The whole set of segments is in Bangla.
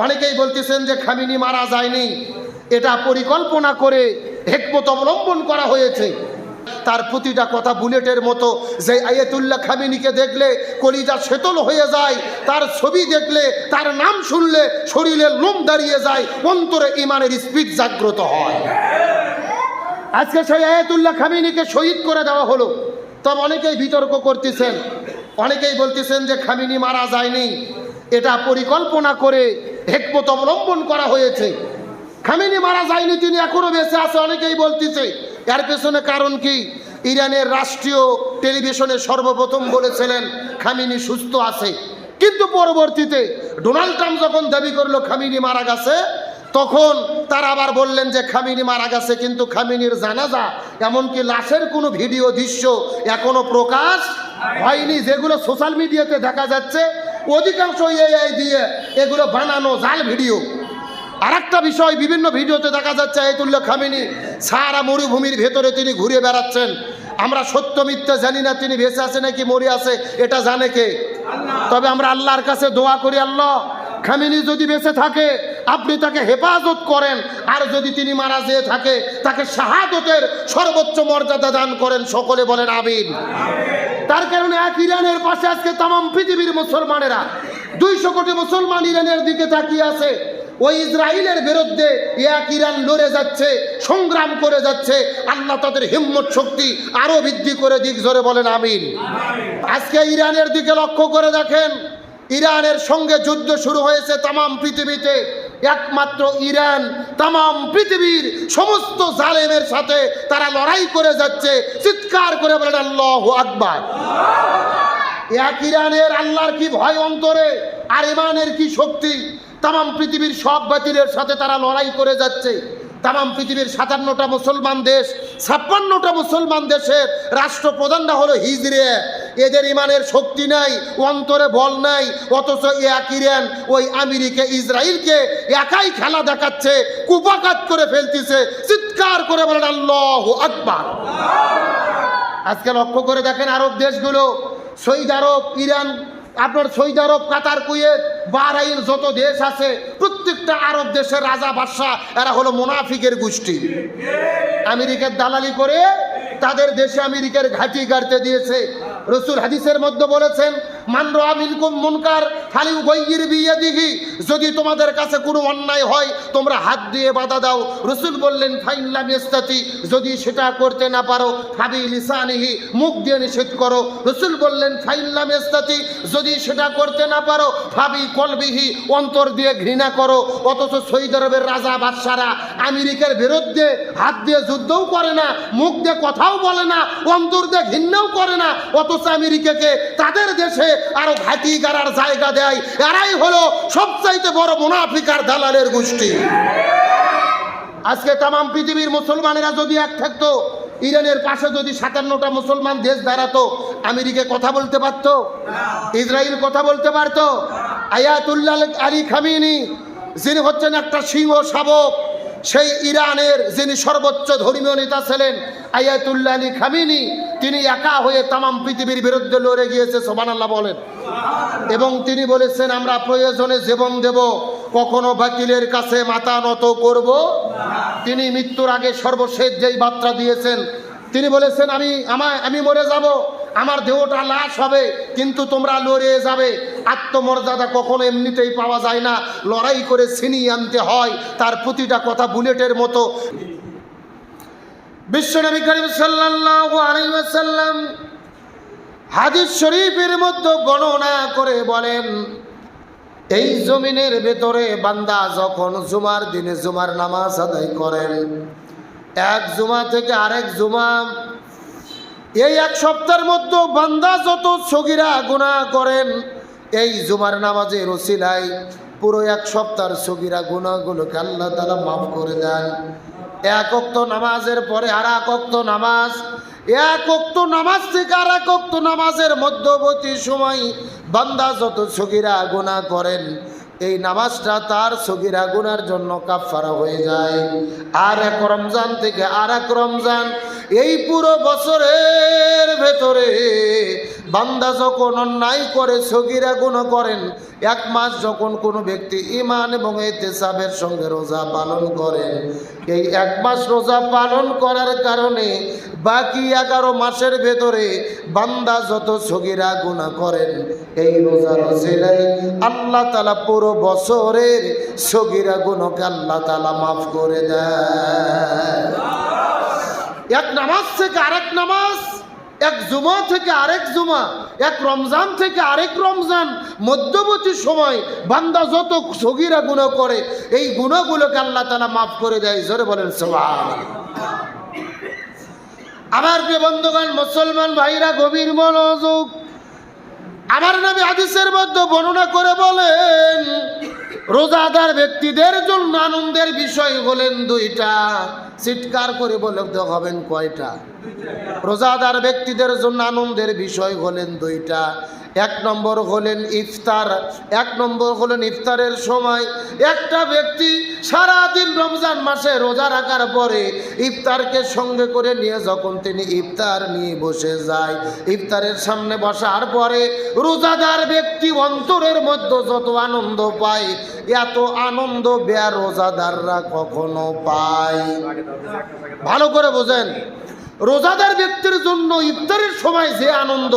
অনেকেই বলতেছেন যে খামেনি মারা যায়নি, এটা পরিকল্পনা করে হিকমত অবলম্বন করা হয়েছে। তার প্রতিটা কথা বুলেটের মতো। যে আয়াতুল্লাহ খামেনিকে দেখলে কলিজা শীতল হয়ে যায়, তার ছবি দেখলে, তার নাম শুনলে শরীরের লোম দাঁড়িয়ে যায়, অন্তরে ইমানের স্পিড জাগ্রত হয়। আজকে সেই আয়াতুল্লাহ খামেনিকে শহীদ করে দেওয়া হলো। তবে অনেকেই বিতর্ক করতেছেন, অনেকেই বলতেছেন যে খামেনি মারা যায়নি, এটা পরিকল্পনা করে হিকমত অবলম্বন করা হয়েছে। খামেনি মারা যায়নি, তিনি এখনো বেঁচে আছে অনেকেই বলতেছে। এর পেছনে কারণ কি? ইরানের রাষ্ট্রীয় টেলিভিশনে সর্বপ্রথম বলেছিলেন খামেনি সুস্থ আছে, কিন্তু পরবর্তীতে ডোনাল্ড ট্রাম্প যখন দাবি করলো খামেনি মারা গেছে, তখন তারা আবার বললেন যে খামেনি মারা গেছে, কিন্তু খামেনির জানাজা এমনকি লাশের কোনো ভিডিও দৃশ্য এখনো প্রকাশ হয়নি। যেগুলো সোশ্যাল মিডিয়াতে দেখা যাচ্ছে অধিকাংশ এআই দিয়ে এগুলো বানানো জাল ভিডিও। আর একটা বিষয়, বিভিন্ন ভিডিওতে দেখা যাচ্ছে আয়াতুল্লাহ খামেনি সারা মরুভূমির ভেতরে তিনি ঘুরে বেড়াচ্ছেন। আমরা সত্য মিথ্যা জানি না, তিনি বেঁচে আছে নাকি মরে আছে এটা জানে কে? তবে আমরা আল্লাহর কাছে দোয়া করি, আল্লাহ খামেনি যদি বেঁচে থাকে আপনি তাকে হেফাজত করেন, আর যদি তিনি মারা যেয়ে থাকে তাকে শাহাদতের সর্বোচ্চ মর্যাদা দান করেন। সকলে বলেন আমিন। তার কারণে এক ইরানের পাশে আজকে তামাম পৃথিবীর মুসলমানেরা, 200 কোটি মুসলমান ইরানের দিকে তাকিয়ে আছে। ওই ইসরায়েলের বিরুদ্ধে এক ইরান লড়ে যাচ্ছে, সংগ্রাম করে যাচ্ছে। আল্লাহ তাদের হিম্মত শক্তি আরো বৃদ্ধি করে দিক, জোরে বলেন আমিন। আজকে ইরানের দিকে লক্ষ্য করে দেখেন, ইরানের সঙ্গে যুদ্ধ শুরু হয়েছে তামাম পৃথিবীতে। একমাত্র ইরান তামাম পৃথিবীর সমস্ত জালেমের সাথে তারা লড়াই করে যাচ্ছে। চিৎকার করে বলেন আল্লাহু আকবার। এক ইরানের আল্লাহর কি ভয় অন্তরে, আর ইমানের কি শক্তি। তামাম পৃথিবীর সব বাতিলের সাথে তারা লড়াই করে যাচ্ছে। তামাম পৃথিবীর 57টা মুসলমান দেশ, 56টা মুসলমান দেশের রাষ্ট্রপ্রধানরা হলো হিজড়ে। এদের ইমানের শক্তি নাই, অন্তরে বল নাই, অথচ এক ইরান ওই আমেরিকা ইসরায়েলকে একাই খেলা দেখাচ্ছে, কুপাকাত করে ফেলতেছে। চিৎকার করে বলেন আল্লাহু আকবার। আজকে লক্ষ্য করে দেখেন আরব দেশগুলো, সৌদি আরব, ইরান, আপনার সৌদি আরব, কাতার, কুয়েত, বাহরাইন, যত দেশ আছে প্রত্যেকটা আরব দেশের রাজা বাদশাহ এরা হলো মুনাফিকের গোষ্ঠী। আমেরিকার দালালি করে তাদের দেশে আমেরিকার ঘাঁটি গাড়তে দিয়েছে। রাসূল হাদিসের মধ্যে বলেছেন, মান রাআ মিনকুম মুনকার ফালিয়ুগাইয়ির বিয়াদিহি, যদি তোমাদের কাছে কোনো অন্যায় হয় তোমরা হাত দিয়ে বাধা দাও। রাসূল বললেন ফাইন লাম ইস্তাতি, যদি সেটা করতে না পারো ফাবি লিসানিহি, মুখ দিয়ে নিষেধ করো। রাসূল বললেন ফাইন লাম ইস্তাতি, যদি সেটা করতে না পারো ফাবি কলবিহি, অন্তর দিয়ে ঘৃণা করো। অথচ সৌদি আরবের রাজা বাদশারা আমেরিকার বিরুদ্ধে হাত দিয়ে যুদ্ধও করে না, মুখ দিয়ে কথাও বলে না, অন্তর দিয়ে ঘৃণাও করে না, অথচ আমেরিকাকে তাদের দেশে আরো ঘাঁটি গাড়ার জায়গা দেয়। এরাই হলো সবচাইতে বড় মুনাফিক আর দালালের গোষ্ঠী। আজকে তামাম পৃথিবীর মুসলমানেরা যদি এক থাকতো, ইরানের পাশে যদি 57টা মুসলমান দেশ দাঁড়াতো, আমেরিকা কথা বলতে পারত? ইসরায়েল কথা বলতে পারত? আয়াতুল্লাহ আলী খামেনি, যিনি হচ্ছেন একটা সিংহ শাবক, সেই ইরানের যিনি সর্বোচ্চ ধর্মীয় নেতা ছিলেন আয়াতুল্লাহ আলী খামেনি, তিনি একা হয়ে তামাম পৃথিবীর বিরুদ্ধে লড়ে গিয়েছে। সুবহানাল্লাহ বলেন। এবং তিনি বলেছেন আমরা প্রয়োজনে জীবন দেব, কখনো বাতিলের কাছে মাথা নত করব। তিনি মৃত্যুর আগে সর্বশেষ যেই বার্তা দিয়েছেন, তিনি বলেছেন আমি মরে যাব, আমার দেহটা লাশ হবে, কিন্তু তোমরা লড়ে যাবে। আত্মমর্যাদা কখনো এমনিতেই পাওয়া যায় না, লড়াই করে ছিনিয়ে আনতে হয়। তার প্রতিটা কথা বুলেটের মতো। বিশ্বনবী করিম সাল্লাল্লাহু আলাইহি ওয়াসাল্লাম হাদিস শরীফের মধ্যে বর্ণনা করে বলেন, এই জমিনের ভেতরে বান্দা যখন জুমার দিনে জুমার নামাজ আদায় করেন, এক জুমা থেকে আরেক জুমা, এই এক সপ্তাহের মধ্যে বান্দা যত সগীরা গুনাহ করেন, এই জুমার নামাজের ওসিলায় পুরো এক সপ্তাহের সগীরা গুনাহগুলোকে আল্লাহ তাআলা মাফ করে দেন। এক ওয়াক্ত নামাজের পরে আর এক ওয়াক্ত নামাজ, এক ওয়াক্ত নামাজ থেকে আর এক ওয়াক্ত নামাজের মধ্যবর্তী সময় বান্দা যত সগীরা গুনাহ করেন, এই নামাজটা তার সগীরা গুনার জন্য কাফারা হয়ে যায়। আর এক রমজান থেকে আর এক রমজান, এই পুরো বছরের ভেতরে বান্দা যখন অন্যায় করে সগীরা গুনাহ করেন, 1 মাস যখন কোনো ব্যক্তি ঈমান এবং ইহতিসাবের সঙ্গে রোজা পালন করেন, এই 1 মাস রোজা পালন করার কারণে বাকি 11 মাসের ভেতরে বান্দা যত সগীরা গুনাহ করেন, এই রোজার ওসিলায় আল্লাহ তাআলা পুরো বছরের সগীরা গুনাহকে আল্লাহ তাআলা মাফ করে দেয়। এক নামাজ থেকে আরেক নামাজ, এক জুমা থেকে আরেক জুমা, এক রমজান থেকে আরেক রমজান, মধ্যবর্তী সময় বান্দা যত সগীরা গুনাহ করে, এই গুনাহগুলোকে আল্লাহ তাআলা মাফ করে দেয়। জোরে বলেন সুবহানাল্লাহ। আমার প্রিয় বন্ধুগণ, মুসলমান ভাইরা গভীর মনোযোগ। আমার নবী হাদিসের মধ্যে বর্ণনা করে বলেন, রোজাদার ব্যক্তিদের জন্য আনন্দের বিষয় হলেন 2টা। চিৎকার করে বলে হবেন কয়টা? রোজাদার ব্যক্তিদের জন্য আনন্দের বিষয় হলেন 2টা। 1 নম্বর হলেন ইফতার। 1 নম্বর হলেন ইফতারের সময় একটা ব্যক্তি সারাদিন রমজান মাসে রোজা রাখার পরে ইফতারকে সঙ্গে করে নিয়ে যখন তিনি ইফতার নিয়ে বসে যায়, ইফতারের সামনে বসার পরে রোজাদার ব্যক্তি অন্তরের মধ্যে যত আনন্দ পায়, এত আনন্দ বেরোজাদাররা কখনো পায়? ভালো করে বোঝেন। রোজাদার ব্যক্তির জন্য ইফতারের সময় যে আনন্দ,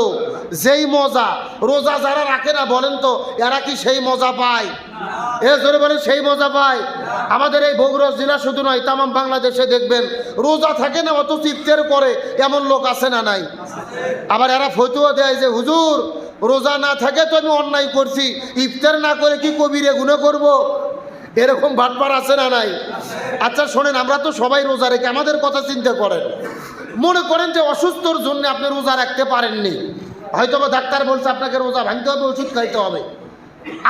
যেই মজা, রোজা যারা রাখে না বলেন তো এরা কি সেই মজা পায়? জোরে বলেন, সেই মজা পায়? আমাদের এই বগুড়া জেলা শুধু নয়, তাম বাংলাদেশে দেখবেন রোজা থাকে না অথচ ইফতার করে এমন লোক আছে না নাই? আবার এরা ফতুয়া দেয় যে হুজুর রোজা না থাকে তো আমি অন্যায় করছি, ইফতার না করে কি কবিরে গুনাহ করব? এরকম বাটপার আছে না নাই? আচ্ছা শোনেন, আমরা তো সবাই রোজা রেখে আমাদের কথা চিন্তা করেন। মনে করেন যে অসুস্থর জন্য আপনি রোজা রাখতে পারেননি, হয়তো বা ডাক্তার বলছে আপনাকে রোজা ভাঙতে হবে, ওষুধ খাইতে হবে।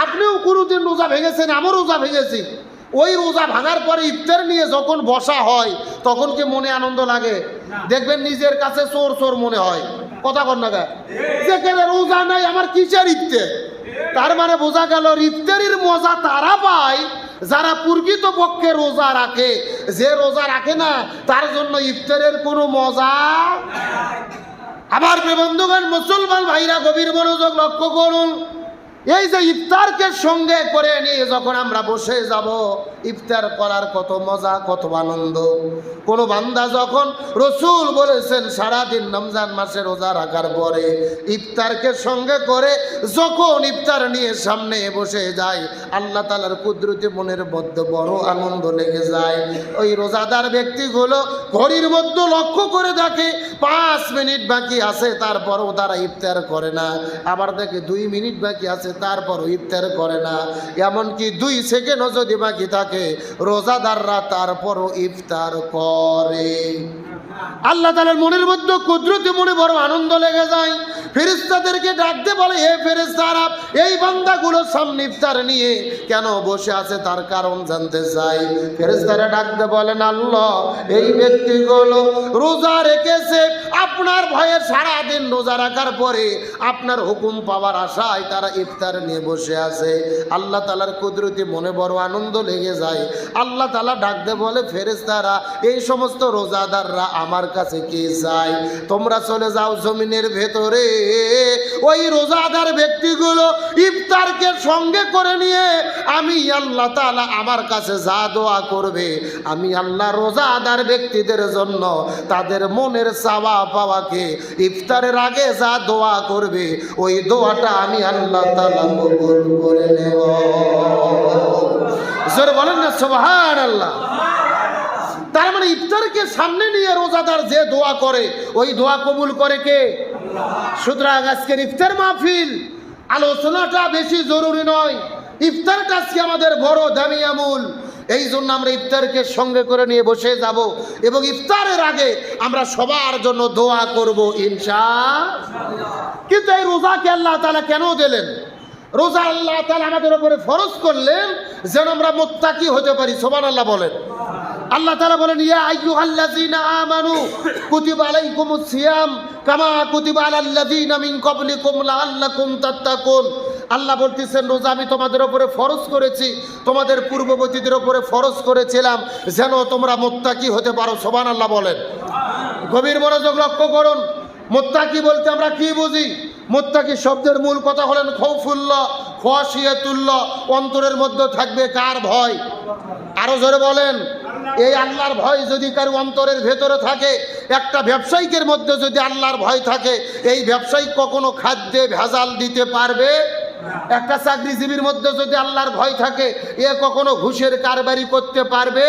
আপনিও কোনোদিন রোজা ভেঙেছেন, আমিও রোজা ভেঙেছি। ওই রোজা ভাঙার পরে ইফতার নিয়ে যখন বসা হয় তখন কি মনে আনন্দ লাগে? দেখবেন নিজের কাছে চোর চোর মনে হয়। কথা কর না গা, যেখানে রোজা নাই আমার কিসের ইফতার? তার মানে বোঝা গেল ইফতারির মজা তারা পায় যারা প্রকৃত পক্ষে রোজা রাখে। যে রোজা রাখে না তার জন্য ইফতারের কোনো মজা। আমার প্রিয় বন্ধুগণ, মুসলমান ভাইরা গভীর মনোযোগ লক্ষ্য করুন। এই যে ইফতারকে সঙ্গে করে নিয়ে যখন আমরা বসে যাব, ইফতার করার কত মজা, কত আনন্দ। কোন বান্দা যখন, রসুল বলেছেন সারাদিন রমজান মাসে রোজা রাখার পরে ইফতারকে সঙ্গে করে যখন ইফতার নিয়ে সামনে বসে যায়, আল্লাহ তাআলার কুদরতে মনের মধ্যে বড় আনন্দ লেগে যায়। ওই রোজাদার ব্যক্তিগুলো ঘড়ির মধ্যে লক্ষ্য করে দেখে 5 মিনিট বাকি আছে, তারপরও তারা ইফতার করে না। আবার দেখে 2 মিনিট বাকি আছে, তারপরও ইফতার করে না। এমনকি 2 সেকেন্ডও যদি বাকি থাকে, রোজাদাররা তারপরও ইফতার করে। আল্লাহ তাআলার মনের মধ্যে কুদরতি মনে বড় আনন্দ লেগে যায়। ফেরেশতাদেরকে ডাকতে বলে, হে ফেরেশতারা, এই বান্দাগুলো সামনে ইফতার নিয়ে কেন বসে আছে তার কারণ জানতে চাই। ফেরেশতারা ডাকতে বলেন, আল্লাহ এই ব্যক্তিগুলো রোজা রেখেছে আপনার ভয়ে, সারাদিন রোজা রাখার পরে আপনার হুকুম পাওয়ার আশায় তারা ইফতার নিয়ে বসে আছে। আল্লাহ তাআলার কুদরতি মনে বড় আনন্দ লেগে যায়। আল্লাহ তাআলা ডাকতে বলে, ফেরেশতারা এই সমস্ত রোজাদাররা আমার কাছে কি চাই? তোমরা চলে যাও জমিনের ভেতরে, ওই রোজাদার ব্যক্তিগুলো ইফতারকে সঙ্গে করে নিয়ে আমি আল্লাহ তাআলা আমার কাছে যা দোয়া করবে, আমি আল্লাহ রোজাদার ব্যক্তিদের জন্য তাদের মনের চাওয়া পাওয়াকে ইফতারের আগে যা দোয়া করবে, ওই দোয়াটা আমি আল্লাহ তাআলা কবুল করে নেব। জোরে বলেন না সুবহানাল্লাহ। তার মানে ইফতারকে সামনে নিয়ে রোজাদার যে দোয়া করে, ওই দোয়া কবুল করে কে? সুতরাং আজকের ইফতার মাহফিল আলোচনাটা বেশি জরুরি নয়, ইফতারটা আজকে আমাদের বড় দামি আমল। এই জন্য আমরা ইফতারকে সঙ্গে করে নিয়ে বসে যাব এবং ইফতারের আগে আমরা সবার জন্য দোয়া করব ইনশাআল্লাহ। কিন্তু এই রোজাকে আল্লাহ তাআলা কেন দিলেন? রোজা আল্লাহ তাআলা আমাদের উপরে ফরজ করলেন যেন আমরা মুত্তাকি হতে পারি। সুবহানাল্লাহ বলেন। আল্লাহ তাআলা বলেন, ইয়া আইয়ুহাল্লাযীনা আমানু কুতিবা আলাইকুমুস সিয়াম কামা কুতিবা আলাল্লাযীনা মিন ক্বাবলিকুম লাআল্লাকুম তাত্তাকুন। আল্লাহ বলতেছেন, রোজা আমি তোমাদের উপরে ফরজ করেছি, তোমাদের পূর্ববর্তীদের উপরে ফরজ করেছিলাম যেন তোমরা মুত্তাকি হতে পারো। সুবহানাল্লাহ বলেন। গভীর মনোযোগ লক্ষ্য করুন। মুত্তাকি বলতে আমরা কি বুঝি? মুত্তাকি শব্দের মূল কথা হলেন খৌফুল্লাহ, খাশিয়াতুল্লাহ। অন্তরের মধ্যে থাকবে কার ভয়? আরো জোরে বলেন। এই আল্লাহর ভয় যদি কারো অন্তরের ভেতরে থাকে, একটা ব্যবসায়িকের মধ্যে যদি আল্লাহর ভয় থাকে, এই ব্যবসায়িক কখনো খাদ্যে ভেজাল দিতে পারবে? একটা চাকরিজীবীর মধ্যে যদি আল্লাহর ভয় থাকে, এ কখনো ঘুষের কারবারি করতে পারবে?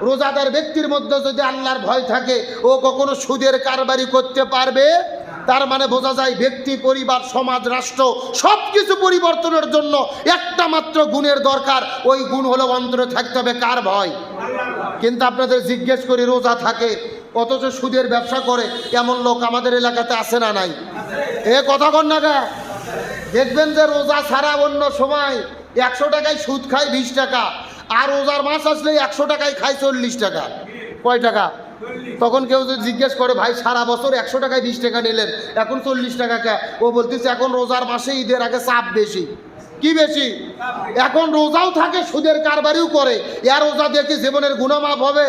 রোজাদার ব্যক্তির মধ্যে যদি আল্লাহর ভয় থাকে, ও কখনো সুদের কারবারি করতে পারবে? তার মানে বোঝা যায় ব্যক্তি, পরিবার, সমাজ, রাষ্ট্র সব কিছু পরিবর্তনের জন্য একটা মাত্র গুণের দরকার। ওই গুণ হলো অন্তরে থাকতে হবে কার ভয়? কিন্তু আপনাদের জিজ্ঞেস করি, রোজা থাকে অথচ সুদের ব্যবসা করে এমন লোক আমাদের এলাকাতে আছে না নাই? এ কথা কন না গা। দেখবেন যে রোজা ছাড়া অন্য সময় 100 টাকায় সুদ খায় 20 টাকা, আর রোজার মাস আসলে 100 টাকায় খায় 40 টাকা। কয় টাকা? তখন কেউ যদি জিজ্ঞেস করে, ভাই সারা বছর 100 টাকায় 20 টাকা নিলেন, এখন 40 টাকা কে? ও বলতেছে এখন রোজার মাসে ঈদের আগে চাপ বেশি। কি বেশি? এখন রোজাও থাকে, সুদের কারবারিও করে। এর রোজা দিয়ে কি জীবনের গুনাহ হবে?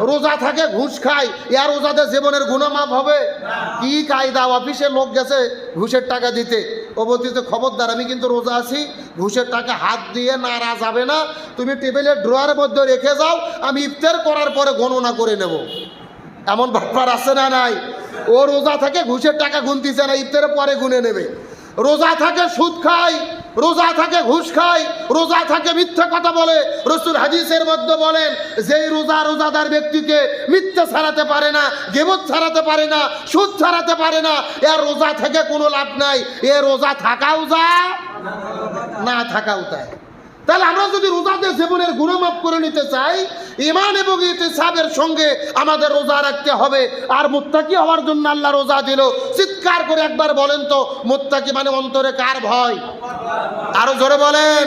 রোজা থাকে, ঘুষ খায়, এর রোজাতে জীবনের গুনাহ হবে? কি কায়দা! অফিসে লোক গেছে ঘুষের টাকা দিতে, ও বলতেছে খবরদার, আমি কিন্তু রোজা আছি, ঘুষের টাকা হাত দিয়ে নাড়া যাবে না, তুমি টেবিলের ড্রয়ারের মধ্যে রেখে যাও, আমি ইফতার করার পরে গণনা করে নেব। এমন ব্যাপার আছে না নাই? ও রোজা থাকে, ঘুষের টাকা গুনতেছে না, ইফতারের পরে গুনে নেবে। রোজা থাকে, সুদ খায়, রোজা থাকে, ঘুষ খায়, রোজা থাকে, মিথ্যা কথা বলে। রাসূল হাদিসের মধ্যে বলেন, যেই রোজাদার ব্যক্তিকে মিথ্যা ছাড়াতে পারে না, গীবত ছাড়াতে পারে না, সুদ ছাড়াতে পারে না, এর রোজা থেকে কোনো লাভ নাই। এ রোজা থাকাও যা, না থাকাও তাই। তাহলে আমরা যদি রোজাতে জীবনের গুনাহ মাফ করে নিতে চাই, ঈমান এবং ইহতিসাবের সঙ্গে আমাদের রোজা রাখতে হবে। আর মুত্তাকি হওয়ার জন্য আল্লাহ রোজা দিল। চিৎকার করে একবার বলেন তো, মুত্তাকি মানে অন্তরে কার ভয়? আরো জোরে বলেন।